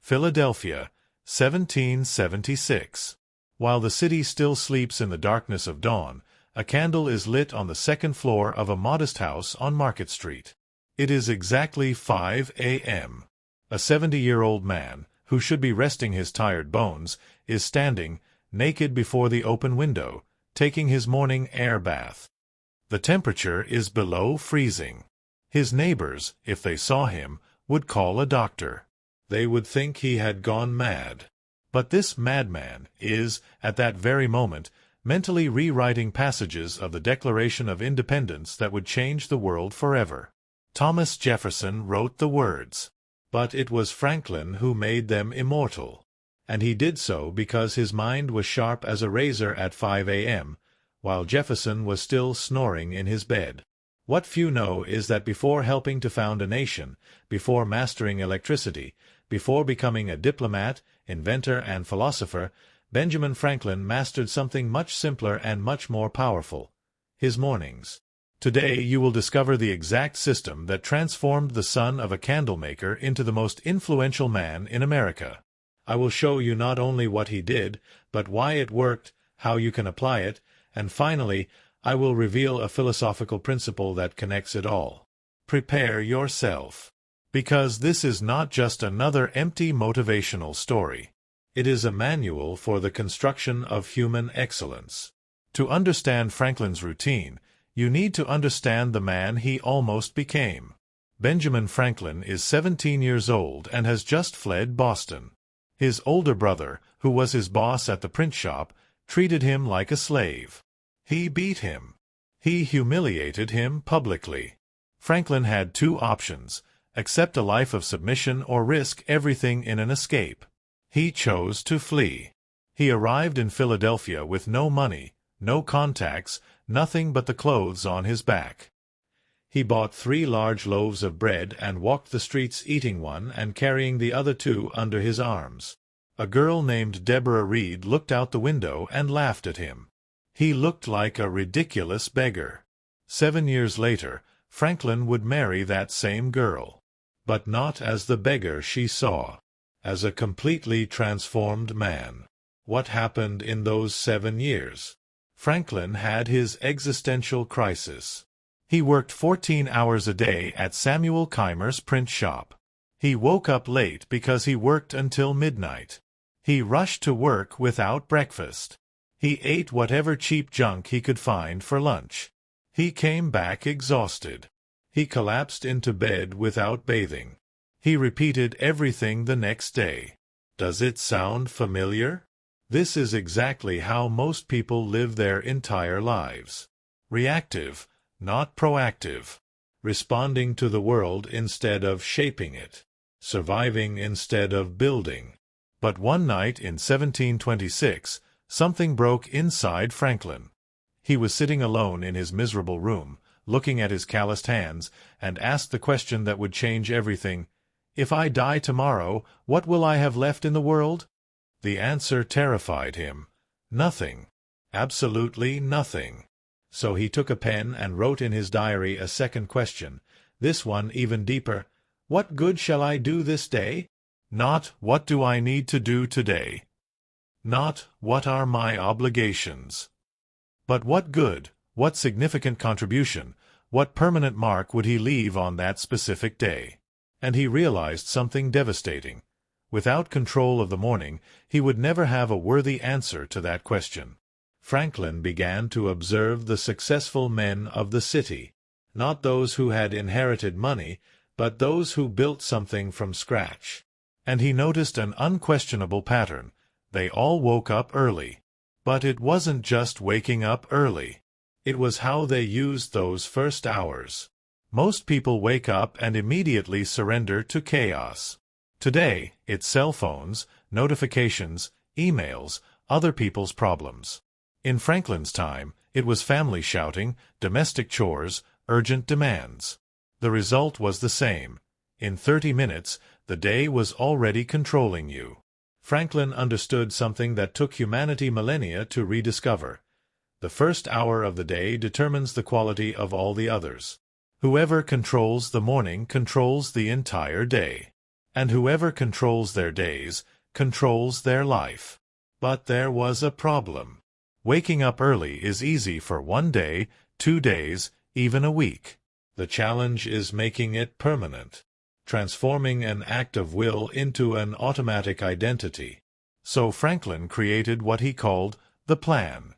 Philadelphia, 1776. While the city still sleeps in the darkness of dawn, a candle is lit on the second floor of a modest house on Market Street. It is exactly 5 a.m. A 70-year-old man, who should be resting his tired bones, is standing, naked before the open window, taking his morning air bath. The temperature is below freezing. His neighbors, if they saw him, would call a doctor. They would think he had gone mad. But this madman is, at that very moment, mentally rewriting passages of the Declaration of Independence that would change the world forever. Thomas Jefferson wrote the words, but it was Franklin who made them immortal. And he did so because his mind was sharp as a razor at 5 a.m., while Jefferson was still snoring in his bed. What few know is that before helping to found a nation, before mastering electricity, before becoming a diplomat, inventor, and philosopher, Benjamin Franklin mastered something much simpler and much more powerful: his mornings. Today you will discover the exact system that transformed the son of a candlemaker into the most influential man in America. I will show you not only what he did, but why it worked, how you can apply it, and finally, I will reveal a philosophical principle that connects it all. Prepare yourself. Because this is not just another empty motivational story. It is a manual for the construction of human excellence. To understand Franklin's routine, you need to understand the man he almost became. Benjamin Franklin is 17 years old and has just fled Boston. His older brother, who was his boss at the print shop, treated him like a slave. He beat him. He humiliated him publicly. Franklin had two options: accept a life of submission or risk everything in an escape. He chose to flee. He arrived in Philadelphia with no money, no contacts, nothing but the clothes on his back. He bought 3 large loaves of bread and walked the streets eating one and carrying the other 2 under his arms. A girl named Deborah Reed looked out the window and laughed at him. He looked like a ridiculous beggar. 7 years later, Franklin would marry that same girl. But not as the beggar she saw. As a completely transformed man. What happened in those 7 years? Franklin had his existential crisis. He worked 14 hours a day at Samuel Keimer's print shop. He woke up late because he worked until midnight. He rushed to work without breakfast. He ate whatever cheap junk he could find for lunch. He came back exhausted. He collapsed into bed without bathing. He repeated everything the next day. Does it sound familiar? This is exactly how most people live their entire lives. Reactive, not proactive. Responding to the world instead of shaping it. Surviving instead of building. But one night in 1726, something broke inside Franklin. He was sitting alone in his miserable room, looking at his calloused hands, and asked the question that would change everything: "If I die tomorrow, what will I have left in the world?" The answer terrified him. Nothing. Absolutely nothing. So he took a pen and wrote in his diary a second question, this one even deeper: "What good shall I do this day?" Not, "What do I need to do today?" Not, "What are my obligations?" But what good, what significant contribution, what permanent mark would he leave on that specific day? And he realized something devastating. Without control of the morning, he would never have a worthy answer to that question. Franklin began to observe the successful men of the city, not those who had inherited money, but those who built something from scratch. And he noticed an unquestionable pattern. They all woke up early. But it wasn't just waking up early. It was how they used those first hours. Most people wake up and immediately surrender to chaos. Today, it's cell phones, notifications, emails, other people's problems. In Franklin's time, it was family shouting, domestic chores, urgent demands. The result was the same. In 30 minutes, the day was already controlling you. Franklin understood something that took humanity millennia to rediscover. The first hour of the day determines the quality of all the others. Whoever controls the morning controls the entire day. And whoever controls their days, controls their life. But there was a problem. Waking up early is easy for 1 day, 2 days, even a week. The challenge is making it permanent, transforming an act of will into an automatic identity. So Franklin created what he called the plan.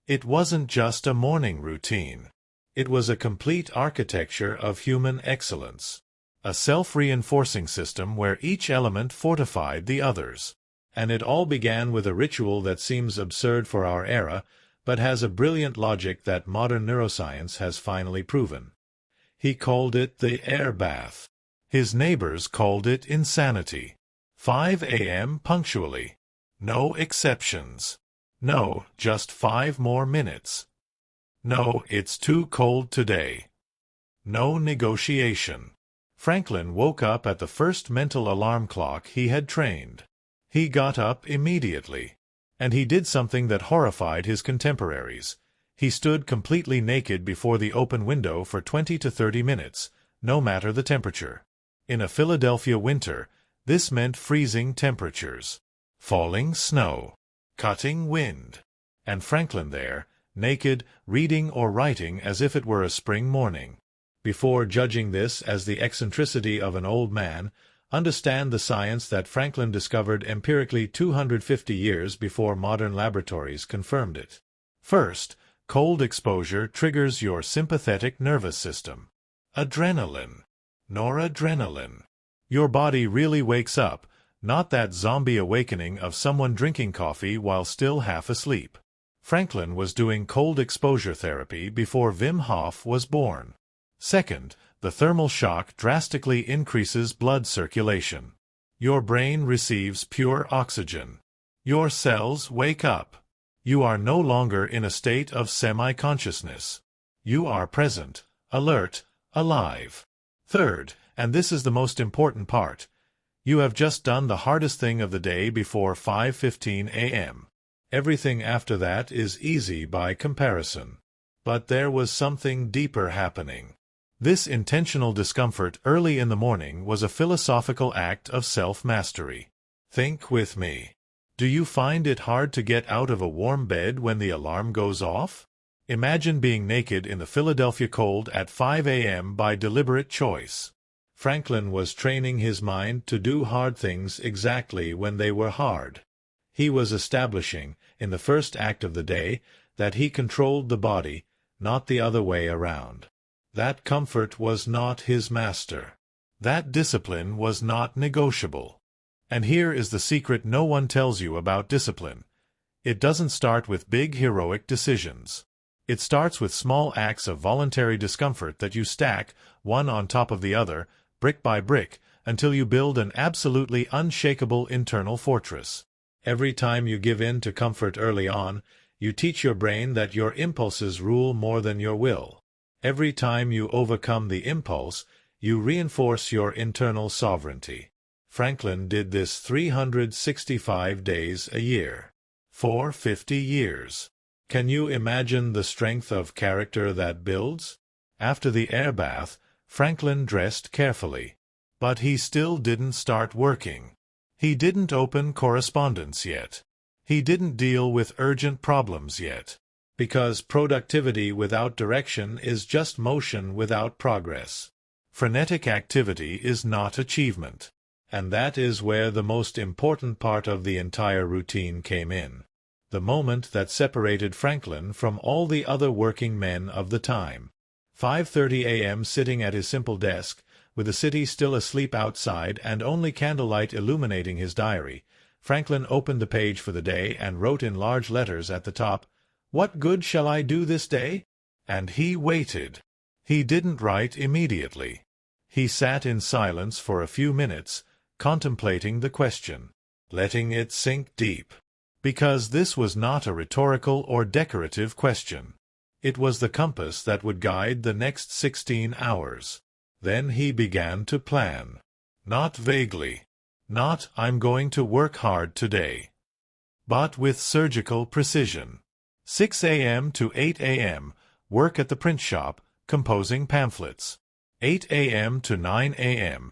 It wasn't just a morning routine. It was a complete architecture of human excellence. A self-reinforcing system where each element fortified the others. And it all began with a ritual that seems absurd for our era, but has a brilliant logic that modern neuroscience has finally proven. He called it the air bath. His neighbors called it insanity. 5 a.m. punctually. No exceptions. No, just 5 more minutes. No, it's too cold today. No negotiation. Franklin woke up at the first mental alarm clock he had trained. He got up immediately. And he did something that horrified his contemporaries. He stood completely naked before the open window for 20 to 30 minutes, no matter the temperature. In a Philadelphia winter, this meant freezing temperatures, falling snow, cutting wind. And Franklin there, naked, reading or writing as if it were a spring morning. Before judging this as the eccentricity of an old man, understand the science that Franklin discovered empirically 250 years before modern laboratories confirmed it. First, cold exposure triggers your sympathetic nervous system. Adrenaline. Noradrenaline. Your body really wakes up, not that zombie awakening of someone drinking coffee while still half asleep. Franklin was doing cold exposure therapy before Wim Hof was born. Second, the thermal shock drastically increases blood circulation. Your brain receives pure oxygen. Your cells wake up. You are no longer in a state of semi-consciousness. You are present, alert, alive. Third, and this is the most important part, you have just done the hardest thing of the day before 5:15 a.m. Everything after that is easy by comparison. But there was something deeper happening. This intentional discomfort early in the morning was a philosophical act of self-mastery. Think with me. Do you find it hard to get out of a warm bed when the alarm goes off? Imagine being naked in the Philadelphia cold at 5 a.m. by deliberate choice. Franklin was training his mind to do hard things exactly when they were hard. He was establishing, in the first act of the day, that he controlled the body, not the other way around. That comfort was not his master. That discipline was not negotiable. And here is the secret no one tells you about discipline. It doesn't start with big heroic decisions. It starts with small acts of voluntary discomfort that you stack, one on top of the other, brick by brick, until you build an absolutely unshakable internal fortress. Every time you give in to comfort early on, you teach your brain that your impulses rule more than your will. Every time you overcome the impulse, you reinforce your internal sovereignty. Franklin did this 365 days a year. For 50 years. Can you imagine the strength of character that builds? After the air bath, Franklin dressed carefully. But he still didn't start working. He didn't open correspondence yet. He didn't deal with urgent problems yet. Because productivity without direction is just motion without progress. Frenetic activity is not achievement. And that is where the most important part of the entire routine came in. The moment that separated Franklin from all the other working men of the time. 5:30 a.m. sitting at his simple desk, with the city still asleep outside and only candlelight illuminating his diary, Franklin opened the page for the day and wrote in large letters at the top, "What good shall I do this day?" And he waited. He didn't write immediately. He sat in silence for a few minutes, contemplating the question, letting it sink deep. Because this was not a rhetorical or decorative question. It was the compass that would guide the next 16 hours. Then he began to plan. Not vaguely. Not, "I'm going to work hard today." But with surgical precision. 6 a.m. to 8 a.m., work at the print shop, composing pamphlets. 8 a.m. to 9 a.m.,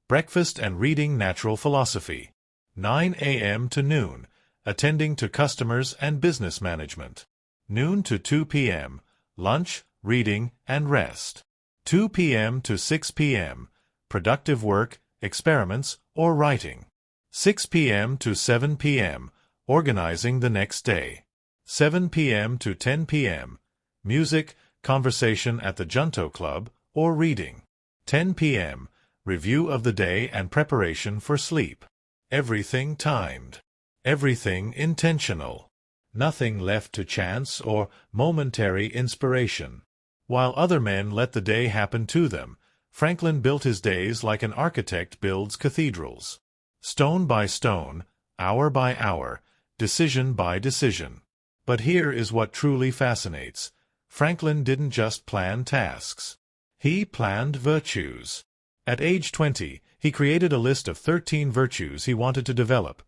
breakfast and reading natural philosophy. 9 a.m. to noon, attending to customers and business management. Noon to 2 p.m., lunch, reading, and rest. 2 p.m. to 6 p.m., productive work, experiments, or writing. 6 p.m. to 7 p.m., organizing the next day. 7 p.m. to 10 p.m., music, conversation at the Junto Club, or reading. 10 p.m., review of the day and preparation for sleep. Everything timed. Everything intentional. Nothing left to chance or momentary inspiration. While other men let the day happen to them, Franklin built his days like an architect builds cathedrals. Stone by stone, hour by hour, decision by decision. But here is what truly fascinates. Franklin didn't just plan tasks. He planned virtues. At age 20, he created a list of 13 virtues he wanted to develop.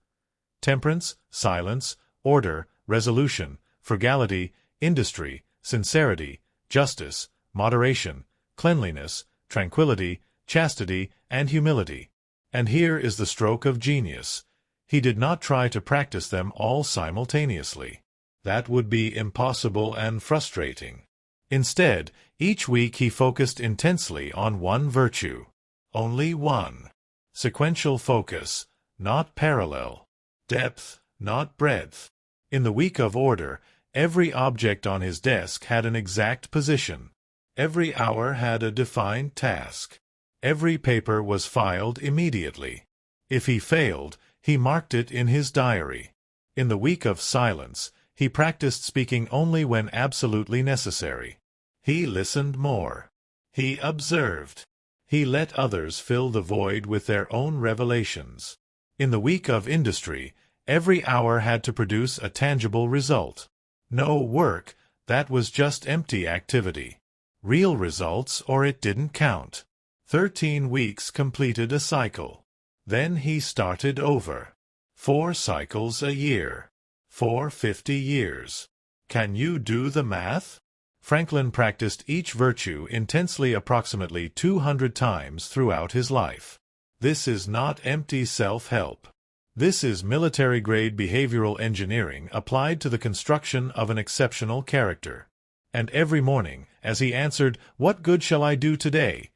Temperance, silence, order, resolution, frugality, industry, sincerity, justice, moderation, cleanliness, tranquility, chastity, and humility. And here is the stroke of genius. He did not try to practice them all simultaneously. That would be impossible and frustrating. Instead, each week he focused intensely on one virtue. Only one. Sequential focus, not parallel. Depth, not breadth. In the week of order, every object on his desk had an exact position. Every hour had a defined task. Every paper was filed immediately. If he failed, he marked it in his diary. In the week of silence, he practiced speaking only when absolutely necessary. He listened more. He observed. He let others fill the void with their own revelations. In the week of industry, every hour had to produce a tangible result. No work, that was just empty activity. Real results or it didn't count. 13 weeks completed a cycle. Then he started over. 4 cycles a year. 450 years. Can you do the math? Franklin practiced each virtue intensely approximately 200 times throughout his life. This is not empty self-help. This is military-grade behavioral engineering applied to the construction of an exceptional character. And every morning, as he answered, "What good shall I do today?"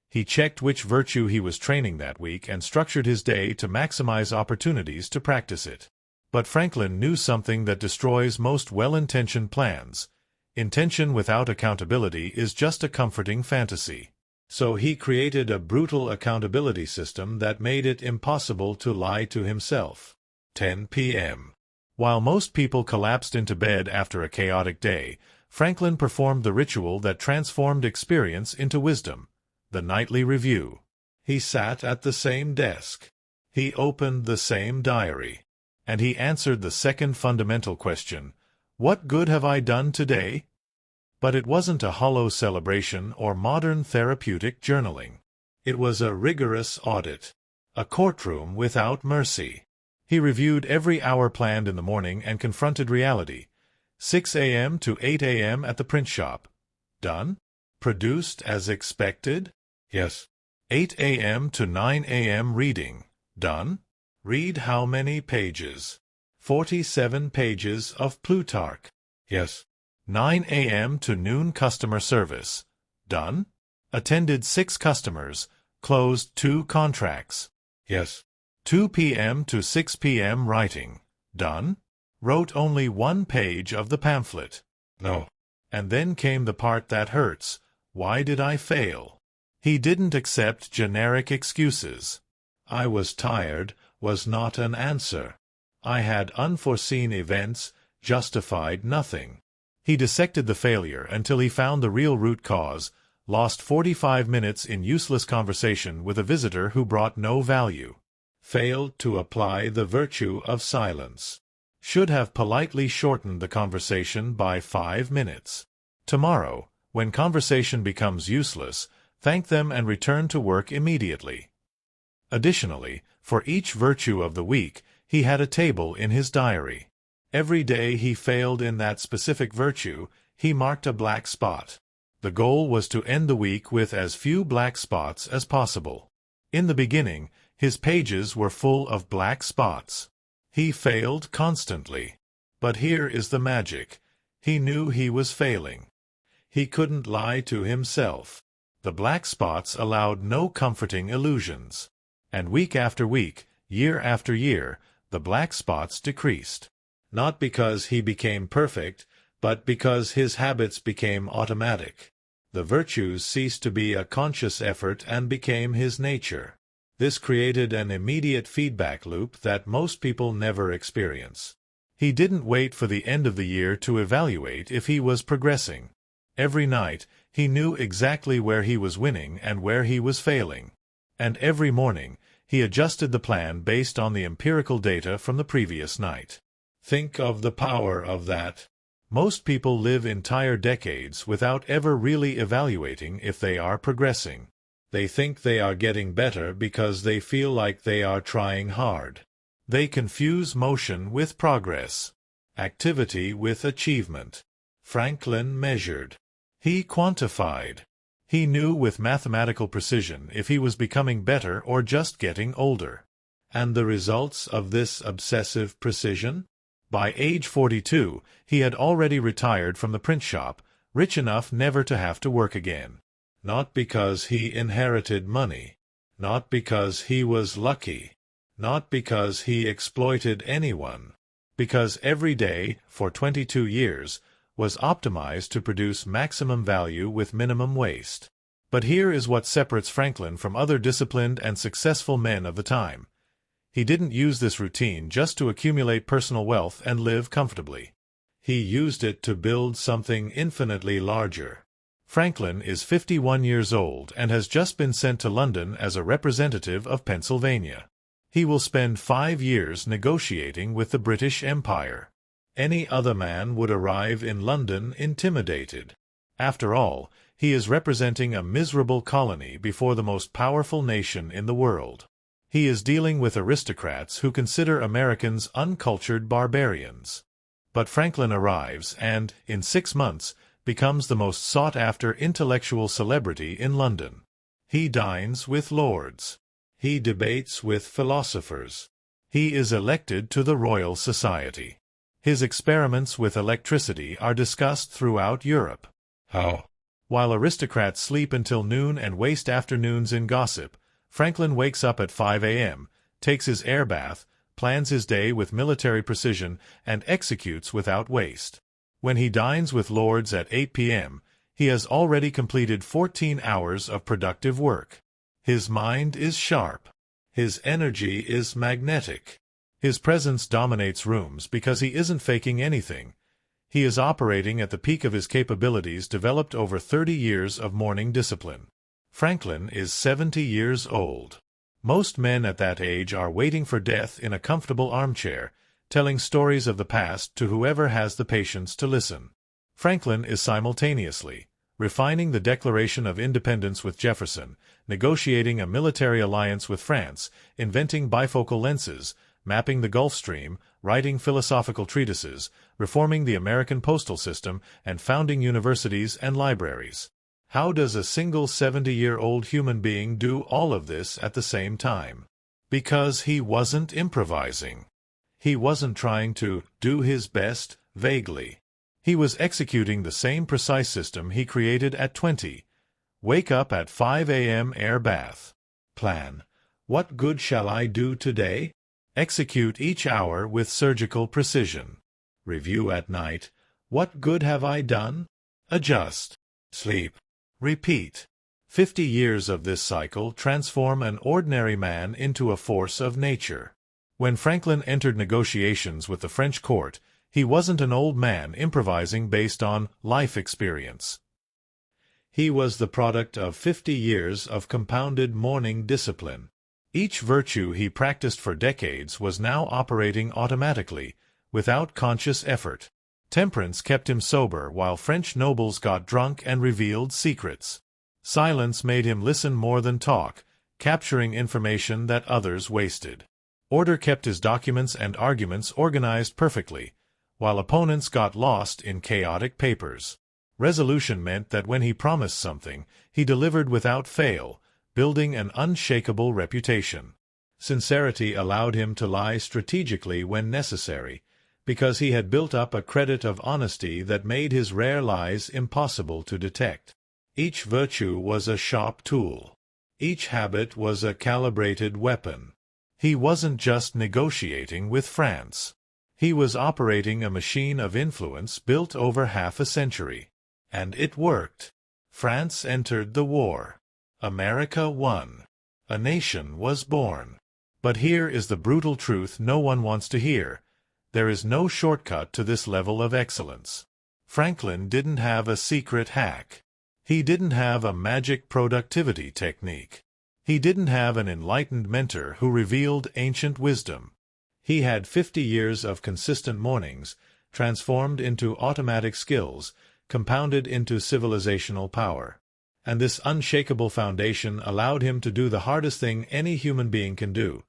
he checked which virtue he was training that week and structured his day to maximize opportunities to practice it. But Franklin knew something that destroys most well-intentioned plans. Intention without accountability is just a comforting fantasy. So he created a brutal accountability system that made it impossible to lie to himself. 10 p.m. While most people collapsed into bed after a chaotic day, Franklin performed the ritual that transformed experience into wisdom, the nightly review. He sat at the same desk. He opened the same diary. And he answered the second fundamental question, "What good have I done today?" But it wasn't a hollow celebration or modern therapeutic journaling. It was a rigorous audit. A courtroom without mercy. He reviewed every hour planned in the morning and confronted reality. 6 a.m. to 8 a.m. at the print shop. Done? Produced as expected? Yes. 8 a.m. to 9 a.m. reading. Done? Read how many pages? 47 pages of Plutarch. Yes. 9 a.m. to noon customer service. Done? Attended 6 customers. Closed 2 contracts. Yes. 2 p.m. to 6 p.m. writing. Done? Wrote only 1 page of the pamphlet. No. And then came the part that hurts. Why did I fail? He didn't accept generic excuses. I was tired was not an answer. I had unforeseen events, justified nothing. He dissected the failure until he found the real root cause, lost 45 minutes in useless conversation with a visitor who brought no value. Failed to apply the virtue of silence. Should have politely shortened the conversation by 5 minutes. Tomorrow, when conversation becomes useless, thank them and return to work immediately. Additionally, for each virtue of the week, he had a table in his diary. Every day he failed in that specific virtue, he marked a black spot. The goal was to end the week with as few black spots as possible. In the beginning, his pages were full of black spots. He failed constantly. But here is the magic. He knew he was failing. He couldn't lie to himself. The black spots allowed no comforting illusions. And week after week, year after year, the black spots decreased. Not because he became perfect, but because his habits became automatic. The virtues ceased to be a conscious effort and became his nature. This created an immediate feedback loop that most people never experience. He didn't wait for the end of the year to evaluate if he was progressing. Every night, he knew exactly where he was winning and where he was failing. And every morning, he adjusted the plan based on the empirical data from the previous night. Think of the power of that. Most people live entire decades without ever really evaluating if they are progressing. They think they are getting better because they feel like they are trying hard. They confuse motion with progress, activity with achievement. Franklin measured. He quantified. He knew with mathematical precision if he was becoming better or just getting older. And the results of this obsessive precision? By age 42, he had already retired from the print shop, rich enough never to have to work again. Not because he inherited money. Not because he was lucky. Not because he exploited anyone. Because every day, for 22 years, was optimized to produce maximum value with minimum waste. But here is what separates Franklin from other disciplined and successful men of the time. He didn't use this routine just to accumulate personal wealth and live comfortably. He used it to build something infinitely larger. Franklin is 51 years old and has just been sent to London as a representative of Pennsylvania. He will spend 5 years negotiating with the British Empire. Any other man would arrive in London intimidated. After all, he is representing a miserable colony before the most powerful nation in the world. He is dealing with aristocrats who consider Americans uncultured barbarians. But Franklin arrives and, in 6 months, becomes the most sought-after intellectual celebrity in London. He dines with lords. He debates with philosophers. He is elected to the Royal Society. His experiments with electricity are discussed throughout Europe. How? While aristocrats sleep until noon and waste afternoons in gossip, Franklin wakes up at 5 a.m., takes his air bath, plans his day with military precision, and executes without waste. When he dines with lords at 8 p.m., he has already completed 14 hours of productive work. His mind is sharp. His energy is magnetic. His presence dominates rooms because he isn't faking anything. He is operating at the peak of his capabilities developed over 30 years of morning discipline. Franklin is 70 years old. Most men at that age are waiting for death in a comfortable armchair, telling stories of the past to whoever has the patience to listen. Franklin is simultaneously refining the Declaration of Independence with Jefferson, negotiating a military alliance with France, inventing bifocal lenses, mapping the Gulf Stream, writing philosophical treatises, reforming the American postal system, and founding universities and libraries. How does a single 70-year-old human being do all of this at the same time? Because he wasn't improvising. He wasn't trying to do his best vaguely. He was executing the same precise system he created at 20. Wake up at 5 a.m. air bath. Plan. What good shall I do today? Execute each hour with surgical precision. Review at night. What good have I done? Adjust. Sleep. Repeat. 50 years of this cycle transform an ordinary man into a force of nature. When Franklin entered negotiations with the French court, he wasn't an old man improvising based on life experience. He was the product of 50 years of compounded morning discipline. Each virtue he practiced for decades was now operating automatically, without conscious effort. Temperance kept him sober while French nobles got drunk and revealed secrets. Silence made him listen more than talk, capturing information that others wasted. Order kept his documents and arguments organized perfectly, while opponents got lost in chaotic papers. Resolution meant that when he promised something, he delivered without fail, building an unshakable reputation. Sincerity allowed him to lie strategically when necessary, because he had built up a credit of honesty that made his rare lies impossible to detect. Each virtue was a sharp tool. Each habit was a calibrated weapon. He wasn't just negotiating with France. He was operating a machine of influence built over half a century. And it worked. France entered the war. America won. A nation was born. But here is the brutal truth no one wants to hear. There is no shortcut to this level of excellence. Franklin didn't have a secret hack. He didn't have a magic productivity technique. He didn't have an enlightened mentor who revealed ancient wisdom. He had 50 years of consistent mornings, transformed into automatic skills, compounded into civilizational power. And this unshakable foundation allowed him to do the hardest thing any human being can do: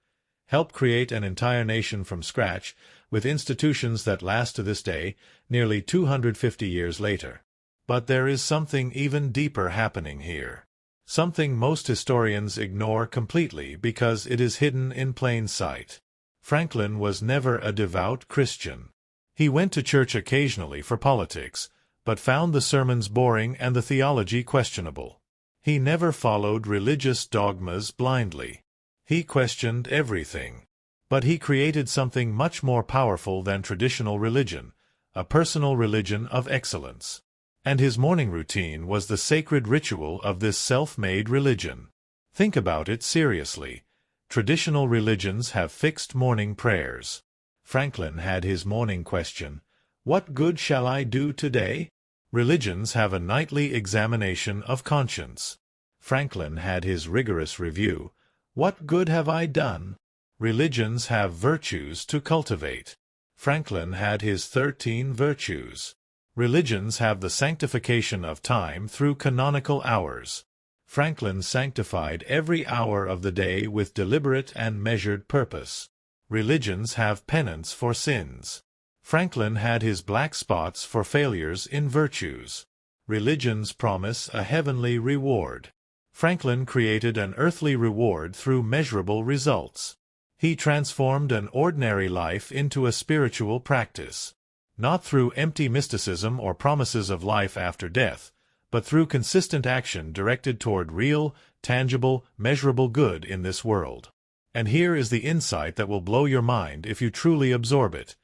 help create an entire nation from scratch, with institutions that last to this day, nearly 250 years later. But there is something even deeper happening here. Something most historians ignore completely because it is hidden in plain sight. Franklin was never a devout Christian. He went to church occasionally for politics, but found the sermons boring and the theology questionable. He never followed religious dogmas blindly. He questioned everything. But he created something much more powerful than traditional religion, a personal religion of excellence. And his morning routine was the sacred ritual of this self-made religion. Think about it seriously. Traditional religions have fixed morning prayers. Franklin had his morning question: "What good shall I do today?" Religions have a nightly examination of conscience. Franklin had his rigorous review: "What good have I done?" Religions have virtues to cultivate. Franklin had his 13 virtues. Religions have the sanctification of time through canonical hours. Franklin sanctified every hour of the day with deliberate and measured purpose. Religions have penance for sins. Franklin had his black spots for failures in virtues. Religions promise a heavenly reward. Franklin created an earthly reward through measurable results. He transformed an ordinary life into a spiritual practice. Not through empty mysticism or promises of life after death, but through consistent action directed toward real, tangible, measurable good in this world. And here is the insight that will blow your mind if you truly absorb it.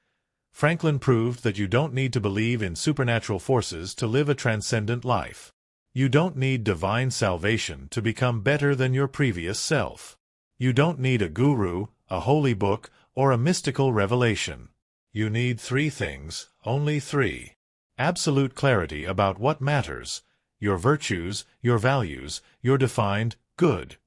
Franklin proved that you don't need to believe in supernatural forces to live a transcendent life. You don't need divine salvation to become better than your previous self. You don't need a guru, a holy book, or a mystical revelation. You need 3 things, only 3. Absolute clarity about what matters: your virtues, your values, your defined good.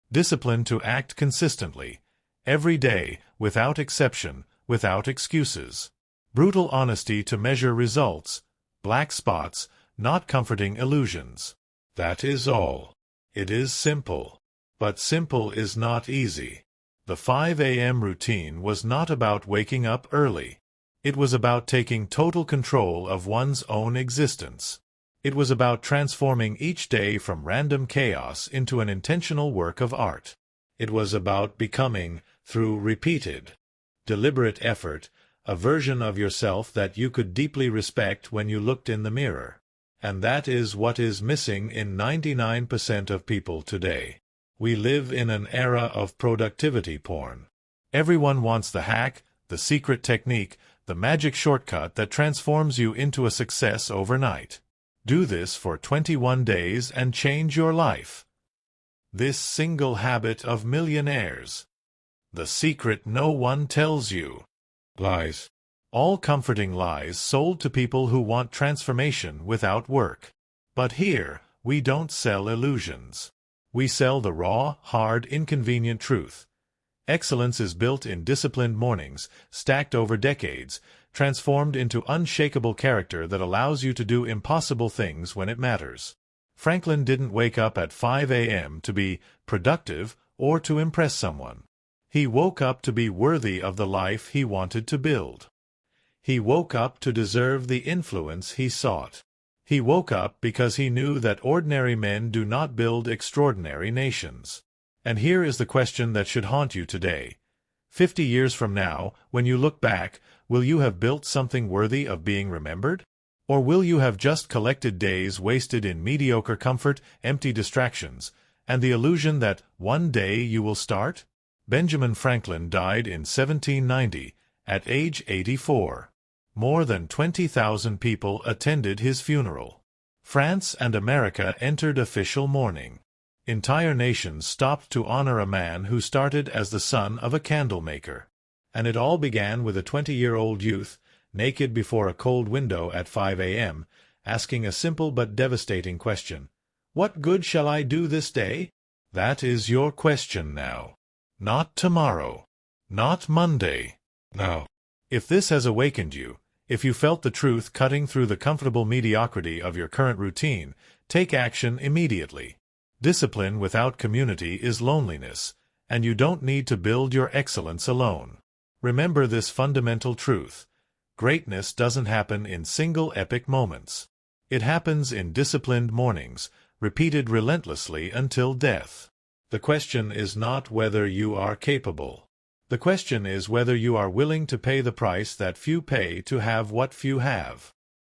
Discipline to act consistently, every day, without exception, without excuses. Brutal honesty to measure results, black spots, not comforting illusions. That is all. It is simple. But simple is not easy. The 5 a.m. routine was not about waking up early. It was about taking total control of one's own existence. It was about transforming each day from random chaos into an intentional work of art. It was about becoming, through repeated, deliberate effort, a version of yourself that you could deeply respect when you looked in the mirror. And that is what is missing in 99% of people today. We live in an era of productivity porn. Everyone wants the hack, the secret technique, the magic shortcut that transforms you into a success overnight. Do this for 21 days and change your life. This single habit of millionaires. The secret no one tells you. Lies. All comforting lies sold to people who want transformation without work. But here, we don't sell illusions. We sell the raw, hard, inconvenient truth. Excellence is built in disciplined mornings, stacked over decades, transformed into unshakable character that allows you to do impossible things when it matters. Franklin didn't wake up at 5 a.m. to be productive or to impress someone. He woke up to be worthy of the life he wanted to build. He woke up to deserve the influence he sought. He woke up because he knew that ordinary men do not build extraordinary nations. And here is the question that should haunt you today. 50 years from now, when you look back, will you have built something worthy of being remembered? Or will you have just collected days wasted in mediocre comfort, empty distractions, and the illusion that one day you will start? Benjamin Franklin died in 1790, at age 84. More than 20,000 people attended his funeral. France and America entered official mourning. Entire nations stopped to honor a man who started as the son of a candle maker. And it all began with a 20-year-old youth, naked before a cold window at 5 a.m., asking a simple but devastating question. What good shall I do this day? That is your question now. Not tomorrow. Not Monday. No. If this has awakened you, if you felt the truth cutting through the comfortable mediocrity of your current routine, take action immediately. Discipline without community is loneliness, and you don't need to build your excellence alone. Remember this fundamental truth. Greatness doesn't happen in single epic moments. It happens in disciplined mornings, repeated relentlessly until death. The question is not whether you are capable. The question is whether you are willing to pay the price that few pay to have what few have.